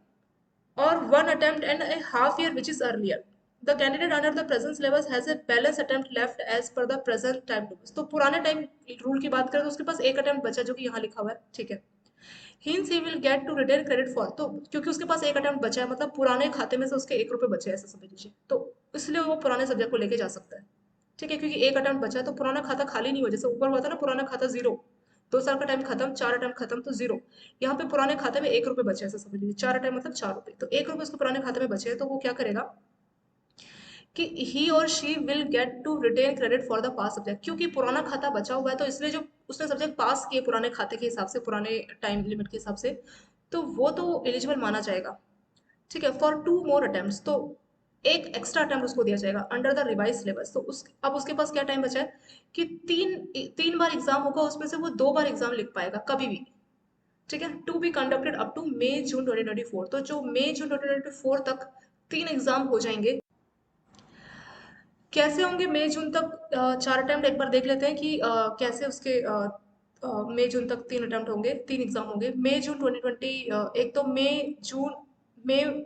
or 1 attempt and a half year which is earlier. The candidate under the present syllabus has a balance attempt left as per the present time limits। तो पुराने time rule की बात करें तो उसके पास एक अटेम्प्ट बचा, जो कि यहाँ लिखा हुआ है, ठीक है? Hence he will get to retain credit for, तो क्योंकि उसके पास एक अटेम्प्ट बचा है, मतलब पुराने खाते में से उसके 1 रुपए बचे, ऐसा समझ लीजिए, तो इसलिए वो पुराने सब्जेक्ट को लेके जा सकता है, ठीक है? क्योंकि एक अटेम्प्ट बचा है, तो पुराना खाता खाली नहीं हुआ। जैसे ऊपर हुआ था ना, पुराना खाता जीरो, 2 साल का टाइम खत्म, 4 अटेम्प्ट खत्म, तो जीरो। यहाँ पे पुराने खाते में 1 रुपए बचे, ऐसा समझ लीजिए, 4 अटेम्प्ट मतलब 4 रुपए, तो 1 रुपए उसके पुराने खाते में बचे हैं। तो वो क्या करेगा कि ही और she will get to retain credit for the pass subject. क्योंकि पुराना खाता बचा हुआ है, तो इसलिए जो उसने सब्जेक्ट पास किए पुराने खाते के हिसाब से, पुराने टाइम लिमिट के हिसाब से, तो वो तो एलिजिबल माना जाएगा, ठीक है? फॉर 2 more अटेम्प्ट, तो एक एक्स्ट्रा अटेम्प्ट उसको दिया जाएगा अंडर द रिवाइज सिलेबस। तो अब उसके पास क्या टाइम बचा है कि तीन तीन बार एग्जाम होगा, उसमें से वो 2 बार एग्जाम लिख पाएगा कभी भी, ठीक है? To be conducted up to May June 2024। तो जो मई जून 2024 तक 3 एग्जाम हो जाएंगे। कैसे होंगे मई जून तक? 4 अटेम्प्ट एक बार देख लेते हैं कि कैसे उसके मई जून तक 3 अटेम्प्ट होंगे, 3 एग्जाम होंगे। मई जून 2020, एक तो मई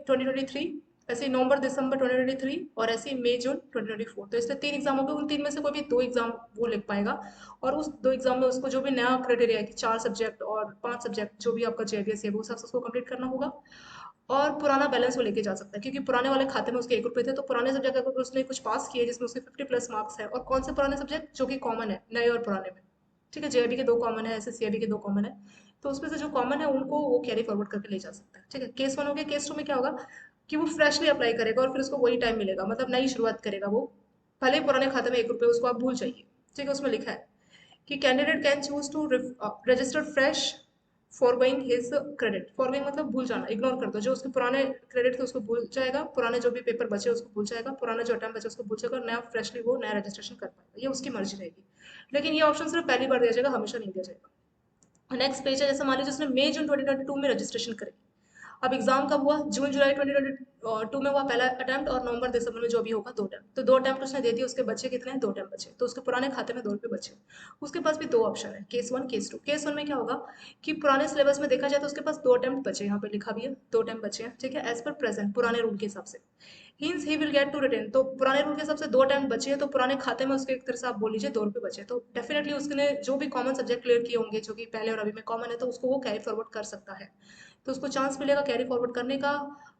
2023, ऐसे ही नवंबर दिसंबर 2023, और ऐसे ही मई जून 2024। तो इसलिए 3 एग्जाम हो गए। उन तीन में से कोई भी 2 एग्जाम वो लिख पाएगा, और उस 2 एग्जाम में उसको जो भी नया क्राइटेरिया है कि 4 सब्जेक्ट और 5 सब्जेक्ट जो भी आपका जेबीएस है, वो सब उसको कंप्लीट करना होगा। और पुराना बैलेंस वो लेके जा सकता है, क्योंकि पुराने वाले खाते में उसके 1 रुपए थे, तो पुराने सब्जेक्ट अगर उसने कुछ पास किए जिसमें उसके 50 प्लस मार्क्स है, और कौन से पुराने सब्जेक्ट जो कि कॉमन है नए और पुराने में, ठीक है, जेआईबी के 2 कॉमन है, ऐसे सीआईबी के 2 कॉमन है, तो उसमें से जो कॉमन है उनको वो कैरी फॉरवर्ड करके ले जा सकता है। ठीक है, केस 1 हो गया। केस 2 में क्या होगा कि वो फ्रेशली अप्लाई करेगा और फिर उसको वही टाइम मिलेगा, मतलब नई शुरुआत करेगा वो, भले ही पुराने खाते में 1 रुपये उसको आप भूल जाइए। ठीक है, उसमें लिखा है कि candidate can choose to register fresh foregoing his credit. Foregoing मतलब भूल जाना, इग्नोर कर दो, जो उसके पुराने क्रेडिट थे उसको भूल जाएगा, पुराने जो भी पेपर बचे उसको भूल जाएगा, पुराने जो अटेम्प्ट बचे उसको भूल जाएगा, और नया फ्रेशली वो नया रजिस्ट्रेशन कर पाएगा, ये उसकी मर्जी रहेगी। लेकिन ये ऑप्शन सिर्फ पहली बार दिया जाएगा, हमेशा नहीं दिया जाएगा। नेक्स्ट पेज है, जैसे मान लीजिए उसने मई जून 2022 में रजिस्ट्रेशन करी, अब एग्जाम कब हुआ, जून जुलाई 2022 में हुआ पहला अटेम्प्ट, और नवंबर दिसंबर में जो भी होगा 2 अटेम्प्ट, तो 2 अटेम्प्ट उसने दे दिए, उसके बचे कितने हैं, 2 अटेम्प्ट बचे, तो उसके पुराने खाते में 2 रुपये बचे। उसके पास भी 2 ऑप्शन है, केस 1 केस 2। केस 1 में क्या होगा कि पुराने सिलेबस में देखा जाए तो उसके पास 2 अटेम्प्ट बचे, यहाँ पे लिखा भी है 2 अटेम्प्ट बचे हैं, ठीक है, एज पर प्रेजेंट पुराने रूल के हिसाब से, hence he will get to return, तो पुराने रूल के हिसाब से 2 अटेम्प्ट बचे हैं, तो पुराने खाते में उसके एक तरह से आप बोल लीजिए 2 रुपये बचे, तो डेफिनेटली उसने जो भी कॉमन सब्जेक्ट क्लियर किए होंगे जो कि पहले और अभी में कॉमन है, तो उसको वो कैरी फॉरवर्ड कर सकता है, तो उसको चांस मिलेगा कैरी फॉरवर्ड करने का।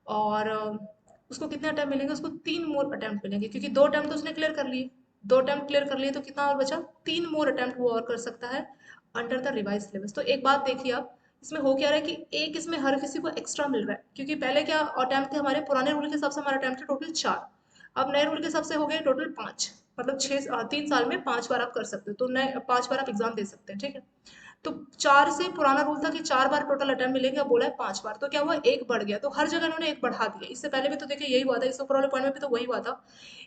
और उसको कितने अटैम्प्ट मिलेंगे, उसको 3 मोर अटैम्प्ट मिलेंगे, क्योंकि 2 अटैम्प्ट तो उसने क्लियर कर लिए, 2 अटैम्प्ट क्लियर कर लिए, तो कितना और बचा, 3 मोर अटैम्प्ट वो और कर सकता है अंडर द रिवाइज सिलेबस। तो एक बात देखिए आप, इसमें हो क्या रहा है कि एक इसमें हर किसी को एक्स्ट्रा मिल रहा है, क्योंकि पहले क्या अटैम्प्ट थे हमारे, पुराने रूल के हिसाब से हमारा अटैम्प्ट थे टोटल 4, अब नए रूल के हिसाब से हो गए टोटल 5, मतलब 3 साल में 5 बार आप कर सकते हो, तो नए 5 बार आप एग्जाम दे सकते हैं। ठीक है, तो 4 से पुराना रूल था कि 4 बार टोटल अटेम्प्ट मिलेंगे, अब बोला है 5 बार, तो क्या हुआ, एक बढ़ गया, तो हर जगह इन्होंने एक बढ़ा दिया। इससे पहले भी तो देखिए यही हुआ था, इससे ऊपर वाले पॉइंट में भी तो वही हुआ था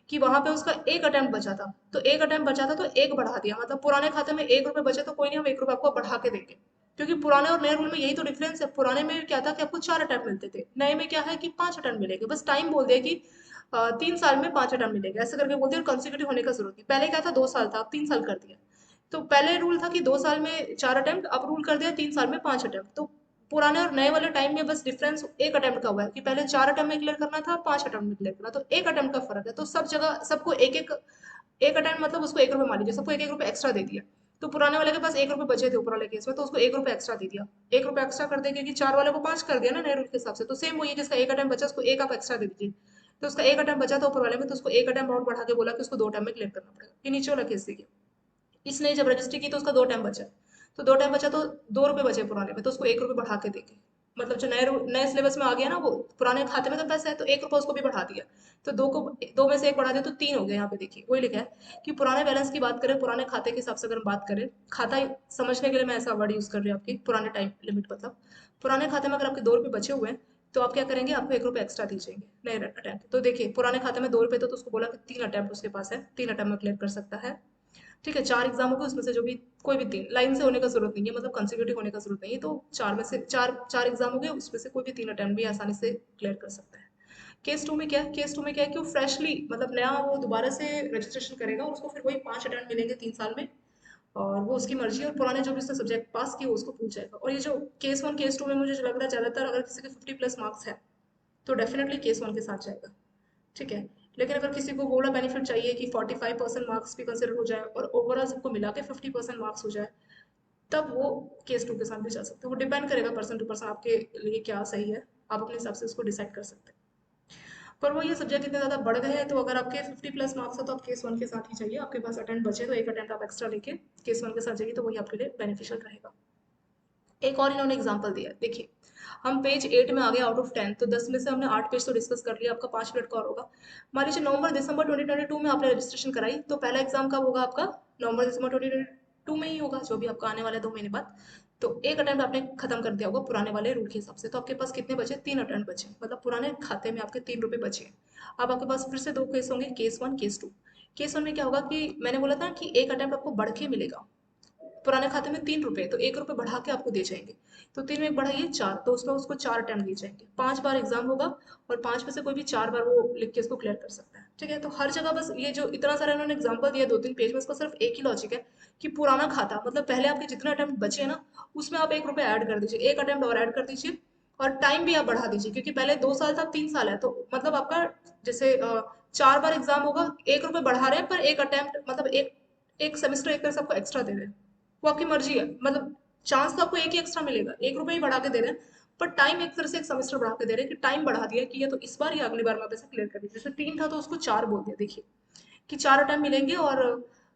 कि वहां पे उसका एक अटेम्प्ट बचा था, तो एक अटेम्प्ट बचा था तो एक बढ़ा दिया, मतलब पुराने खाते में 1 रुपए बचे तो कोई नहीं, हम 1 रुपए आपको बढ़ा के देंगे, क्योंकि पुराने और नए रूल में यही तो डिफरेंस है। पुराने में क्या था कि आपको 4 अटेम्प्ट मिलते थे, नए में क्या है कि 5 अटेम्प्ट मिलेंगे, बस टाइम बोल दिया कि 3 साल में 5 अटेम्प्ट मिलेंगे, ऐसे करके बोल दिया, और कंसिक्यूटिव होने का जरूरत नहीं। पहले क्या था, 2 साल था, अब 3 साल कर दिया, तो पहले रूल था कि 2 साल में 4 अटेम्प्ट, अब रूल कर दिया 3 साल में 5 अटेम्प्ट, तो पुराने और नए वाले टाइम में बस डिफरेंस एक अटेम्प्ट का हुआ है कि पहले 4 अटेम्प्ट में क्लियर करना था, 5 अटेम्प्ट में क्लियर करना, तो एक अटेम्प्ट का फर्क है, तो सब जगह सबको एक एक, एक अटेम्प्ट मतलब उसको 1 रुपए मान लीजिए, सबको एक एक रुपए एक्स्ट्रा दे दिया, तो पुराने वाले के पास 1 रुपए बचे थे ऊपर वाले केस में, तो उसको 1 रुपए एक्स्ट्रा दे दिया, 1 रुपए एक्स्ट्रा कर देंगे कि 4 वाले को 5 कर दिया ना नए रूल के हिसाब से, तो सेम वही है, जिसका एक अटेम्प्ट बचा उसको एक आप एक्स्ट्रा दे दीजिए, तो उसका एक अटेम्प्ट बचा था ऊपर वाले में, तो उसको एक अटेम्प्ट और बढ़ा के बोला कि उसको 2 अटेम्प्ट में क्लियर करना पड़ेगा। ये नीचे वाला केस देखिए, इसने जब रजिस्ट्री की तो उसका 2 टाइम बचा, तो 2 टाइम बचा तो 2 रुपए बचे पुराने में, तो उसको 1 रुपए बढ़ा के देंगे, मतलब जो नए सिलेबस में आ गया ना, वो पुराने खाते में तो पैसा है तो 1 रुपए उसको भी बढ़ा दिया, तो दो में से एक बढ़ा दिया तो 3 हो गए। यहाँ पे देखिए वही लिखा है कि पुराने बैलेंस की बात करें, पुराने खाते के हिसाब से अगर हम बात करें, खाता समझने के लिए मैं ऐसा वर्ड यूज कर रही हूँ आपकी, पुराने टाइम लिमिट मतलब, पुराने खाते में अगर आपके 2 रुपए बचे हुए हैं, तो आप क्या करेंगे, आपको 1 रुपए एक्स्ट्रा दीजिएंगे नए अटेम्प्ट, तो देखिए पुराने खाते में 2 रुपए थे, तो उसको बोला कि 3 अटेम्प्ट उसके पास है, 3 अटेम्प्ट में क्लियर कर सकता है। ठीक है, 4 एग्जाम हो गए, उसमें से जो भी कोई भी 3 लाइन से होने का जरूरत नहीं है, मतलब कंसेक्यूटिव होने का जरूरत नहीं है, तो 4 एग्जाम हो गए, उसमें से कोई भी 3 अटेम्प्ट भी आसानी से क्लियर कर सकता है। केस 2 में क्या है, केस 2 में क्या है कि वो फ्रेशली मतलब नया वो दोबारा से रजिस्ट्रेशन करेगा, और उसको फिर वही 5 अटेम्प्ट मिलेंगे 3 साल में, और वो उसकी मर्जी है, और पुराने जो भी उसने सब्जेक्ट पास किए वो उसको पूछ जाएगा। और ये जो केस 1 केस 2 में मुझे लग रहा है ज्यादातर अगर किसी के 50 प्लस मार्क्स है तो डेफिनेटली केस 1 के साथ जाएगा। ठीक है, लेकिन अगर किसी को बोला बेनिफिट चाहिए कि 45% मार्क्स भी कंसिडर हो जाए और ओवरऑल सबको मिला के 50% मार्क्स हो जाए, तब वो केस 2 के साथ भी जा सकते हैं। वो डिपेंड करेगा पर्सन टू पर्सन आपके लिए क्या सही है, आप अपने हिसाब से उसको डिसाइड कर सकते हैं। पर वो ये सब्जेक्ट इतने ज़्यादा बढ़ गए हैं, तो अगर आपके 50 प्लस मार्क्स है तो आप केस 1 के साथ ही चाहिए, आपके पास अटेम्प्ट बचे तो एक अटेम्प्ट आप एक्स्ट्रा लेके केस 1 के साथ जाइए, तो वही आपके लिए बेनिफिशियल रहेगा। एक और इन्होंने एग्जाम्पल दिया है, देखिए हम पेज 8 में आ गए आउट ऑफ 10, तो 10 में से हमने 8 पेज तो डिस्कस कर लिया, आपका 5 मिनट का और होगा। मान लीजिए नवंबर दिसंबर 2022 में आपने रजिस्ट्रेशन कराई, तो पहला एग्जाम कब होगा आपका, नवंबर दिसंबर 2022 में ही होगा, जो भी आपका आने वाले 2 महीने बाद। तो एक अटेम्प्ट आपने खत्म कर दिया होगा पुराने वाले रूल के हिसाब से, तो आपके पास कितने बचे, 3 अटेम्प्ट बचे, मतलब पुराने खाते में आपके 3 रुपए बचे। अब आपके पास फिर से 2 केस होंगे, केस 1 केस 2। केस 1 में क्या होगा कि मैंने बोला था कि एक अटेम्प्ट आपको बढ़ के मिलेगा, पुराने खाते में 3 रुपए, तो 1 रुपए बढ़ा के आपको दिए जाएंगे, तो 3 में 1 बढ़ाइए 4, तो उसमें उसको 4 अटेम्प्ट दिए जाएंगे, 5 बार एग्जाम होगा, और 5 में से कोई भी 4 बार वो लिख के इसको क्लियर कर सकता है। ठीक है, तो हर जगह बस ये जो इतना सारा इन्होंने एग्जाम्पल दिया 2-3 पेज में, इसका सिर्फ एक ही लॉजिक है कि पुराना खाता मतलब पहले आपके जितने अटेम्प्ट बचे हैं ना, उसमें आप 1 रुपए ऐड कर दीजिए, एक अटेम्प्ट और ऐड कर दीजिए, और टाइम भी आप बढ़ा दीजिए, क्योंकि पहले 2 साल था, अब 3 साल है, तो मतलब आपका जैसे 4 बार एग्जाम होगा, 1 रुपए बढ़ा रहे हैं, पर एक अटेम्प्ट मतलब एक एक सेमेस्टर एक तरह से आपको एक्स्ट्रा दे रहे हैं, वो आपकी मर्जी है, मतलब चांस तो आपको एक ही एक्स्ट्रा मिलेगा, 1 रुपए ही बढ़ा के दे रहे हैं, पर टाइम एक तरह से एक सेमेस्टर बढ़ा के दे रहे हैं कि टाइम बढ़ा दिया कि ये तो इस बार या अगली बार में आप ऐसे क्लियर कर दीजिए। जैसे 3 था तो उसको 4 बोल दिया, देखिए कि 4 अटेम्प्ट मिलेंगे और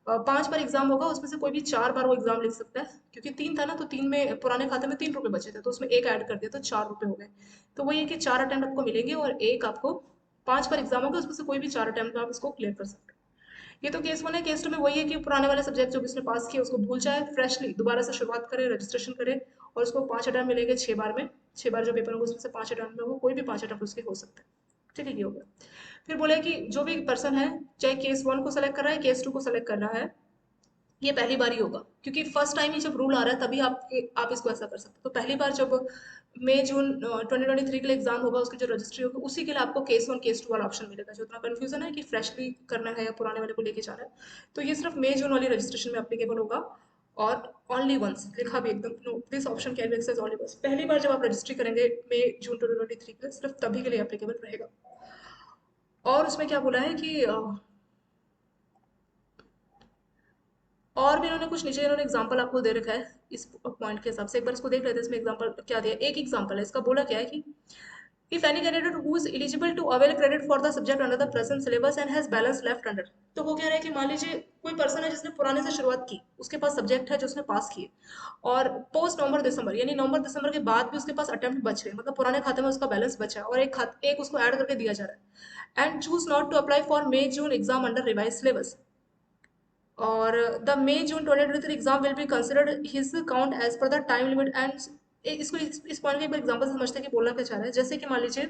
5 बार एग्जाम होगा, उसमें से कोई भी 4 बार वो एग्जाम लिख सकता है। क्योंकि 3 था ना, तो 3 में पुराने खाते में 3 रुपए बचे थे, तो उसमें एक ऐड कर दिया तो 4 रुपए हो गए। तो वही है कि 4 अटेम्प्ट आपको मिलेंगे और एक आपको 5 बार एग्जाम होगा, उसमें से कोई भी 4 अटेम्प्ट में आप इसको क्लियर कर सकते हैं। ये तो केस 1 है। केस 2 में वही है कि पुराने वाले सब्जेक्ट जो भी उसने पास किए उसको भूल जाए, फ्रेशली दोबारा से शुरुआत करे, रजिस्ट्रेशन करे, और उसको 5 अटेम्प्ट मिलेंगे 6 बार में। 6 बार जो पेपर होगा उसमें से 5 अटेम्प्ट में वो कोई भी 5 अटेम्प्ट उसके हो सकते हैं। ठीक है, ये हो गया। फिर बोले कि जो भी पर्सन है, चाहे केस 1 को सेलेक्ट कर रहा है, केस 2 को सेलेक्ट कर रहा है, ये पहली बार ही होगा, क्योंकि फर्स्ट टाइम ही जब रूल आ रहा है तभी आप इसको ऐसा कर सकते हो। तो पहली बार जब मई जून 2023 के लिए एग्जाम होगा, उसकी जो रजिस्ट्री होगी उसी के लिए आपको केस 1 केस 2 वाला ऑप्शन मिलेगा। जो इतना कंफ्यूजन है कि फ्रेशली करना है या पुराने वाले को लेके जाना है, तो ये सिर्फ मई जून वाली रजिस्ट्रेशन में अप्लीकेबल होगा। और ओनली वंस लिखा भी एकदम, no this option can be access only once, पहली बार जब आप रजिस्ट्री करेंगे मई जून 2023 के लिए, सिर्फ तभी के लिए अप्लीकेबल रहेगा। और उसमें क्या बोला है कि और भी इन्होंने कुछ नीचे इन्होंने एग्जांपल आपको दे रखा है इस पॉइंट के हिसाब से। एक बार इसको देख लेते हैं, इसमें एग्जांपल क्या दिया। एक एग्जांपल है इसका, बोला क्या है कि if any candidate who is eligible to avail credit for the subject under the present syllabus and has balance left under. तो वो कह रहा है कि मान लीजिए कोई पर्सन है जिसने पुराने से शुरुआत की, उसके पास सब्जेक्ट है जो उसने पास किए, और पोस्ट नवंबर दिसंबर यानी नवंबर दिसंबर के बाद भी उसके पास अटेम्प्ट बच रहे हैं, मतलब पुराने खाते में उसका बैलेंस बचा है और एक उसको ऐड करके दिया जा रहा है, and choose not to apply for May June exam under revise syllabus, और the May June 2023 exam will be considered his count as per the time limit and. इसको इस पॉइंट का एक एग्जांपल समझते हैं कि बोलना क्या चाह रहा है। जैसे कि मान लीजिए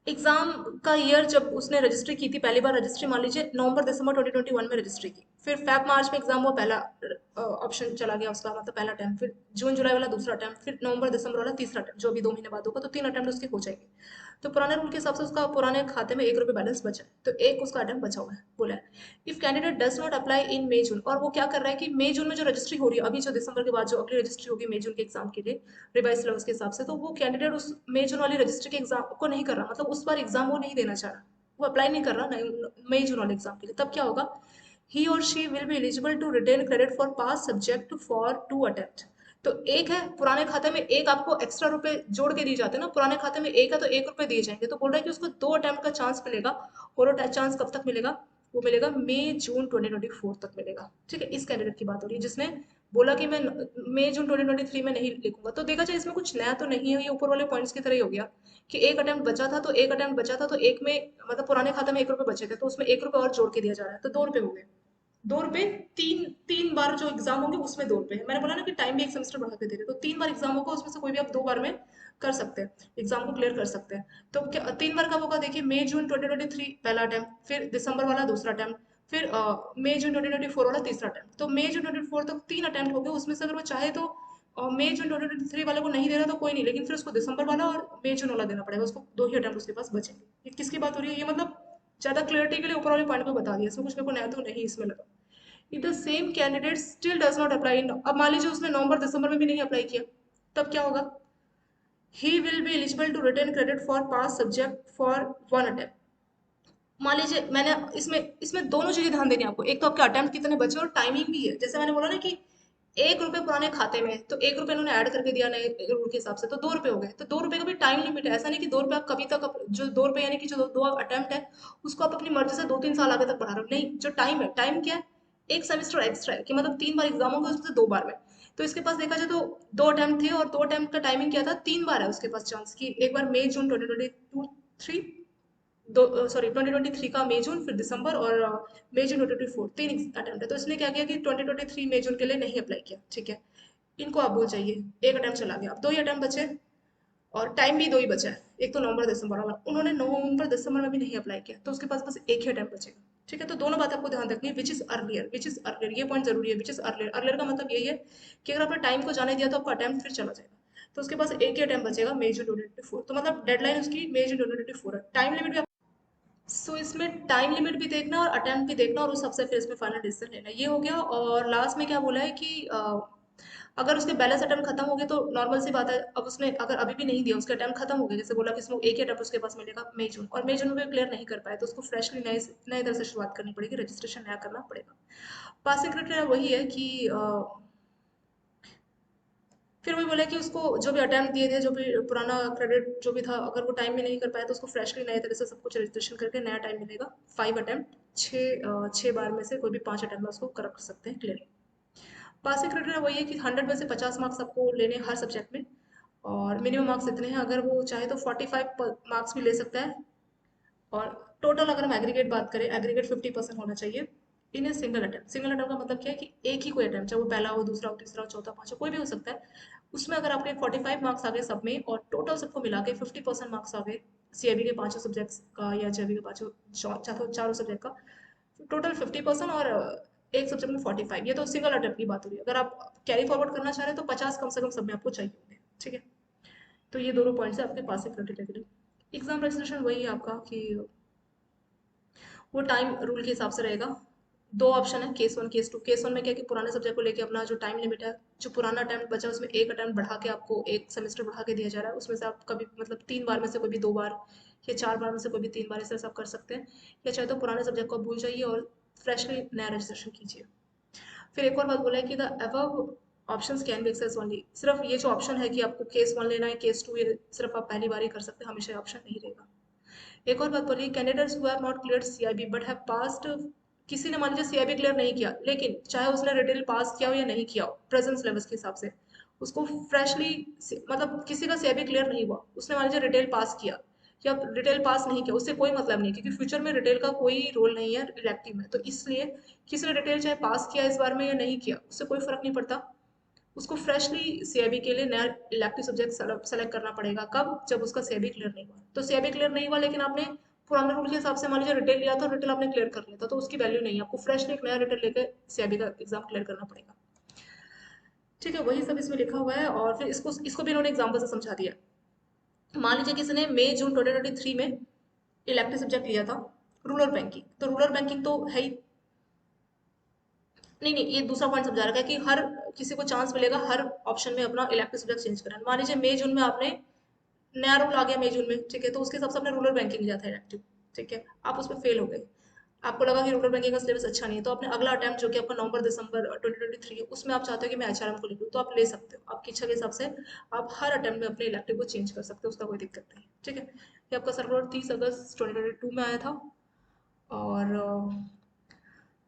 एग्जाम का ईयर जब उसने रजिस्ट्री की थी, पहली बार रजिस्ट्री मान लीजिए नवंबर दिसंबर 2021 में रजिस्ट्री की, फिर फेब मार्च में एग्जाम हुआ, पहला ऑप्शन चला गया उसका, मतलब पहला अटेम्प्ट, फिर जून जुलाई वाला दूसरा अटेम्प्ट, फिर नवंबर दिसंबर वाला तीसरा अटेम्प्ट, जो भी 2 महीने बाद होगा, तो 3 अटेम्प्ट उसके हो जाएंगे। तो पुराने रूल के हिसाब से उसका पुराने खाते में 1 रुपये बैलेंस बचा है, तो एक उसका अटेम्प्ट बचा हुआ है। बोला है if candidate does not apply in May June, और वो क्या कर रहा है कि मई जून में जो रजिस्ट्री हो रही है, अभी जो दिसंबर के बाद जो अगली रजिस्ट्री होगी मई जून के एग्जाम के लिए रिवाइज सिलेबस के हिसाब से, तो वो कैंडिडेट उस मई जून वाली रजिस्ट्री के एग्जाम को नहीं कर रहा, मतलब उस बार एग्जाम वो नहीं देना चाह रहा, वो अप्लाई नहीं कर रहा मई जून वाले एग्जाम के लिए। तब क्या होगा, ही और she will be eligible to retain credit for pass subject for 2 attempt. तो एक है पुराने खाते में, एक आपको एक्स्ट्रा रुपए जोड़ के दिए जाते हैं ना, पुराने खाते में एक है तो 1 रुपए दिए जाएंगे, तो बोल रहा है कि उसको 2 अटेम्प्ट का चांस मिलेगा। और वो चांस कब तक मिलेगा, वो मिलेगा मई जून 2024 तक मिलेगा। ठीक है, इस कैंडिडेट की बात हो रही है जिसने बोला कि मैं मई जून 2023 में नहीं लिखूंगा। तो देखा जाए इसमें कुछ नया तो नहीं है, ये ऊपर वाले पॉइंट्स की तरह ही हो गया कि एक अटेम्प्ट बचा था तो एक में, मतलब पुराने खाते में 1 रुपए बचे थे, तो उसमें 1 रुपए और जोड़ के दिया जा रहा है, तो 2 रुपए हो गए। 2 रुपए, तीन तीन बार जो एग्जाम होंगे उसमें 2 रुपए है। मैंने बोला ना कि टाइम भी एक सेमेस्टर बढ़ा के दे रहे, तो 3 बार एग्जाम होगा, उसमें से कोई भी आप 2 बार में कर सकते हैं, एग्जाम को क्लियर कर सकते हैं। तो क्या 3 बार कब होगा, देखिए मई जून 2023 पहला अटेम्प्ट, फिर दिसंबर वाला दूसरा अटेम्प्ट, फिर मई जून 2024 वाला तीसरा अटेम्प्ट। तो मई जून 2024 तक 3 अटेम्प्ट हो गए, उसमें से अगर वो चाहे तो मई जून 2023 वाले को नहीं दे रहा तो कोई नहीं, लेकिन फिर उसको दिसंबर वाला और मई जून वाला देना पड़ेगा, उसको 2 ही अटेम्प्ट उसके पास बचेंगे। ये किसकी बात हो रही है, ये मतलब ज्यादा क्लियरिटी के लिए ऊपर वाले पॉइंट को बता दिया, इसमें कुछ मेरे को नया तो नहीं इसमें लगा। if the same candidate still does not apply in, अब मान लीजिए उसने नवंबर दिसंबर में भी नहीं अप्लाई किया, तब क्या होगा, he will be eligible to retain credit for past subject for 1 attempt। मान लीजिए मैंने इसमें इसमें दोनों चीजें ध्यान देनी है आपको, एक तो आपके अटेम्प्ट कितने बचे और टाइमिंग भी है। जैसे मैंने बोला ना कि 1 रुपए पुराने खाते में, तो 1 रुपए इन्होंने ऐड करके दिया नए रूल के हिसाब से, तो 2 रुपए हो गए। तो 2 रुपए का भी टाइम लिमिट है, ऐसा नहीं कि 2 रुपए आप कभी तक जो 2 रुपए यानी कि जो दो अटेम्प्ट है उसको आप अपनी मर्जी से 2-3 साल आगे तक बढ़ा रहे हो, नहीं। जो टाइम है, टाइम क्या है, एक सेमेस्टर एक्स्ट्रा है कि मतलब 3 बार एग्जाम होंगे उसमें से 2 बार में। तो इसके पास देखा जाए तो 2 अटेम्प्ट थे और 2 अटेम्प्ट का टाइमिंग क्या था, 3 बार है उसके पास चांस की, एक बार मई जून 2023, दो सॉरी 2023 का मई जून, फिर दिसंबर, और मई जून 2024, 3 अटेम्प्ट है। तो इसने क्या किया कि 2023 मई जून के लिए नहीं अप्लाई किया। ठीक है, इनको आप भूल जाइए, एक अटेम्प्ट चला गया, अब 2 ही अटेम्प्ट बचे और टाइम भी 2 ही बचा है, एक तो नवंबर दिसंबर वाला, उन्होंने नवंबर दिसंबर में भी नहीं अप्लाई किया, तो उसके पास बस एक ही अटेम्प्ट बचेगा। ठीक है, तो दोनों बात आपको ध्यान रखनी है, which is earlier, which is earlier, ये पॉइंट जरूरी है। विच इज अर्लियर, अर्लियर का मतलब यही है कि अगर आपने टाइम को जाने दिया तो आपका अटेम्प्ट फिर चला जाएगा, तो उसके पास एक ही अटेम्प्ट बचेगा मई जून 2024, तो मतलब डेडलाइन उसकी मई जून 2024 है। टाइम लिमिट भी सो इसमें टाइम लिमिट भी देखना और अटेम्प्ट भी देखना, और उस सबसे फिर इसमें फाइनल डिसीजन लेना, ये हो गया। और लास्ट में क्या बोला है कि अगर उसके बैलेंस अटेम्प्ट खत्म हो गए तो नॉर्मल सी बात है, अब उसने अगर अभी भी नहीं दिया, उसके अटेम्प्ट खत्म हो गए, जैसे बोला कि इसमें एक ही अटेम्प्ट उसके पास मिलेगा मई जून, और मई जून में भी क्लियर नहीं कर पाए, तो उसको फ्रेशली नए नए तरह से शुरुआत करनी पड़ेगी, रजिस्ट्रेशन नया करना पड़ेगा। पासिंग क्राइटेरिया वही है कि फिर वही बोला कि उसको जो भी अटेम्प्ट दिए थे, जो भी पुराना क्रेडिट जो भी था, अगर वो टाइम में नहीं कर पाया तो उसको फ्रेशली नए तरह से सब कुछ रजिस्ट्रेशन करके नया टाइम मिलेगा। 5 अटेम्प्ट, 6 बार में से कोई भी 5 अटेम्प्ट में उसको कर सकते हैं क्लियर। पासिंग क्राइटेरिया वही है कि 100 में से 50 मार्क्स आपको लेने हैं हर सब्जेक्ट में, और मिनिमम मार्क्स इतने हैं। अगर वो चाहे तो 45 मार्क्स भी ले सकता है। और टोटल अगर हम एग्रीगेट बात करें, एग्रीगेट 50% होना चाहिए in a single attempt. Single attempt का मतलब क्या है कि एक ही कोई अटेम्प्ट, चाहे वो पहला हो, दूसरा हो, तीसरा हो, चौथा, पांचवा, कोई भी हो सकता है। उसमें अगर आपके 45 मार्क्स आ गए सब में और टोटल सबको मिला के 50% मार्क्स आ गए, सीआईबी के पांचों सब्जेक्ट्स का या जेबी के पांचों चारों सब्जेक्ट का, टोटल 50% और एक सब्जेक्ट में 45, ये तो सिंगल अटेम्प्ट की बात हो रही है। अगर आप कैरी फॉरवर्ड करना चाह रहे हैं तो 50 कम से कम सब में आपको चाहिए होंगे। ठीक है, तो ये दोनों पॉइंट्स है आपके पास क्राइटेरिया के लिए। एग्जाम रजिस्ट्रेशन वही है आपका कि वो टाइम रूल के हिसाब से रहेगा। दो ऑप्शन है, case one case two. Case one में क्या है कि पुराने सब्जेक्ट को लेके अपना जो टाइम लिमिट है, जो पुराना अटेम्प्ट बचा है उसमें एक अटेम्प्ट बढ़ा के आपको एक सेमेस्टर बढ़ा के दिया जा रहा है। उसमें से आप कभी मतलब 3 बार में से कोई भी 2 बार, या 4 बार में से कोई भी 3 बार, इस तरह से आप कर सकते हैं। या चाहे तो पुराने सब्जेक्ट को आप भूल जाइए और फ्रेशली नया रजिस्ट्रेशन कीजिए। फिर एक और बात बोला है कि the above options can be access only. सिर्फ ये जो ऑप्शन है कि आपको केस वन लेना है, केस टू, ये सिर्फ आप पहली बार ही कर सकते हैं, हमेशा ऑप्शन नहीं रहेगा। एक और बात बोली, candidates who have not clear CIB but have passed. किसी ने मान लीजिए सीआईबी क्लियर नहीं किया, लेकिन चाहे उसने रिटेल पास किया हो या नहीं किया हो, प्रेजेंस लेवल्स के हिसाब से उसको फ्रेशली, मतलब किसी का सीआईबी क्लियर नहीं हुआ, उसने मान लीजिए रिटेल पास किया या रिटेल पास नहीं किया, उससे कोई मतलब नहीं, क्योंकि फ्यूचर में रिटेल का कोई रोल नहीं है इलेक्टिव में। तो इसलिए किसी ने रिटेल चाहे पास किया इस बार में या नहीं किया, उससे कोई फर्क नहीं पड़ता। उसको फ्रेशली सीआईबी के लिए नया इलेक्टिव सब्जेक्ट सेलेक्ट करना पड़ेगा। कब? जब उसका सीआईबी क्लियर नहीं हुआ। तो सीआईबी क्लियर नहीं हुआ लेकिन आपने पुराने रूल के हिसाब से मान लीजिए रिटेल लिया, तो रिटेल आपने क्लियर कर लिया था, तो उसकी वैल्यू नहीं है, आपको फ्रेशली एक नया रिटेल लेकर सीआईबी का एग्जाम क्लियर करना पड़ेगा। ठीक है, वही सब इसमें लिखा हुआ है। और फिर इसको इसको भी इन्होंने एग्जाम्पल से समझा दिया। मान लीजिए किसी ने मई जून 2023 में इलेक्टिव सब्जेक्ट लिया था रूरल बैंकिंग, तो रूरल बैंकिंग तो है ही नहीं। नहीं, ये दूसरा पॉइंट समझा रखा है कि हर किसी को चांस मिलेगा हर ऑप्शन में अपना इलेक्टिव सब्जेक्ट चेंज करना। मान लीजिए मई जून में आपने, नया रूल आ गया मई जून में, ठीक है, तो उसके हिसाब से आपने रूरल बैंकिंग लिया था इलेक्टिव, ठीक है, आप उसमें फेल हो गए। आपको लगा कि रूरल बैंकिंग का सिलेबस अच्छा नहीं है, तो आपने अगला अटेम्प्ट जो कि आपका नवंबर दिसंबर 2023 है, उसमें आप चाहते हो कि मैं एचआरएम को ले लूँ, तो आप ले सकते हो, आपकी इच्छा के हिसाब से आप हर अटेम्प्ट में अपने इलेक्टिव को चेंज कर सकते हो, उसका कोई दिक्कत नहीं। ठीक है, ये आपका सर्कुलर 30 अगस्त 2022 में आया था। और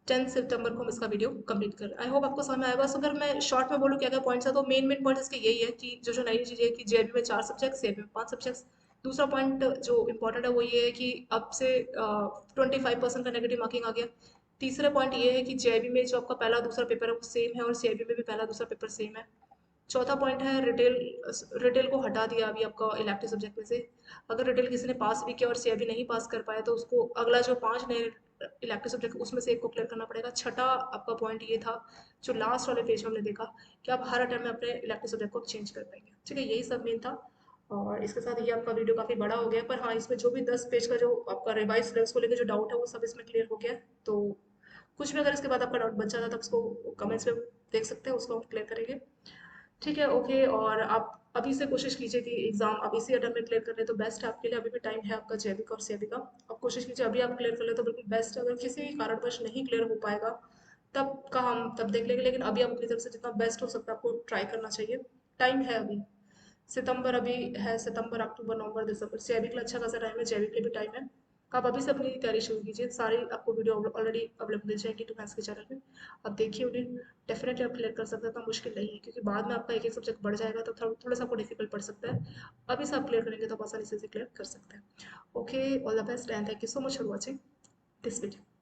10 सितंबर को हम इसका वीडियो कंप्लीट कर। आई होप आपको समझ में आएगा। बस अगर मैं शॉर्ट में बोलूँ क्या क्या पॉइंट्स है, तो मेन मेन पॉइंट्स इसके यही है कि जो जो नई चीज़ें है कि जेबी में 4 सब्जेक्ट, सीएबी में 5 सब्जेक्ट्स। दूसरा पॉइंट जो इंपॉर्टेंट है वो ये है कि अब से 25% का नेगेटिव मार्किंग आ गया। तीसरा पॉइंट ये है कि जेबी में जो आपका पहला दूसरा पेपर है वो सेम है, और सीआईबी में भी पहला दूसरा पेपर सेम है। चौथा पॉइंट है रिटेल। रिटेल को हटा दिया अभी आपका इलेक्टिव सब्जेक्ट में से। अगर रिटेल किसी ने पास भी किया और सीआईबी नहीं पास कर पाया, तो उसको अगला जो 5 नए इलेक्टिव सब्जेक्ट उसमें से एक को क्लियर करना पड़ेगा। छठा आपका पॉइंट ये था, जो लास्ट वाले पेज में हमने देखा, कि आप हर अटेम्प्ट में अपने इलेक्टिव सब्जेक्ट को चेंज कर पाएंगे। ठीक है, यही सब मेन था। और इसके साथ ये आपका वीडियो काफ़ी बड़ा हो गया, पर हाँ, इसमें जो भी 10 पेज का जो आपका रिवाइज सिलेबस को लेकर जो डाउट है वो सब इसमें क्लियर हो गया है। तो कुछ भी अगर इसके बाद आपका डाउट बच जाता है तो उसको कमेंट्स में देख सकते हैं, उसको हम क्लियर करेंगे। ठीक है, ओके। और आप अभी से कोशिश कीजिए कि एग्जाम आप इसी अटेम्प्ट में क्लियर कर ले तो बेस्ट है आपके लिए। अभी भी टाइम है आपका जेबी का और सीएबी का। आप कोशिश कीजिए अभी आप क्लियर कर ले तो बिल्कुल बेस्ट है। अगर किसी भी कारणवश नहीं क्लियर हो पाएगा तब का हम तब देख लेंगे, लेकिन अभी आप अपनी तरफ से जितना बेस्ट हो सकता है आपको ट्राई करना चाहिए। टाइम है अभी, सितंबर अभी है, सितंबर अक्टूबर नवंबर दिसंबर, सीआईबी के लिए अच्छा खासा टाइम है, जेबी के लिए भी टाइम है। आप अभी से अपनी तैयारी शुरू कीजिए। सारी आपको वीडियो ऑलरेडी अवेलेबल मिल जाएगी टू मैथ्स के चैनल पे, आप देखिए उन्हें। डेफिनेटली आप क्लियर कर सकते हैं, इतना मुश्किल नहीं है, क्योंकि बाद में आपका एक एक सब्जेक्ट बढ़ जाएगा तो थोड़ा सा आपको डिफिकल्ट पड़ सकता है। अभी से आप क्लियर करेंगे तो आप आसानी से क्लियर कर सकते हैं। Okay, all the best and thank you so much for watching this video.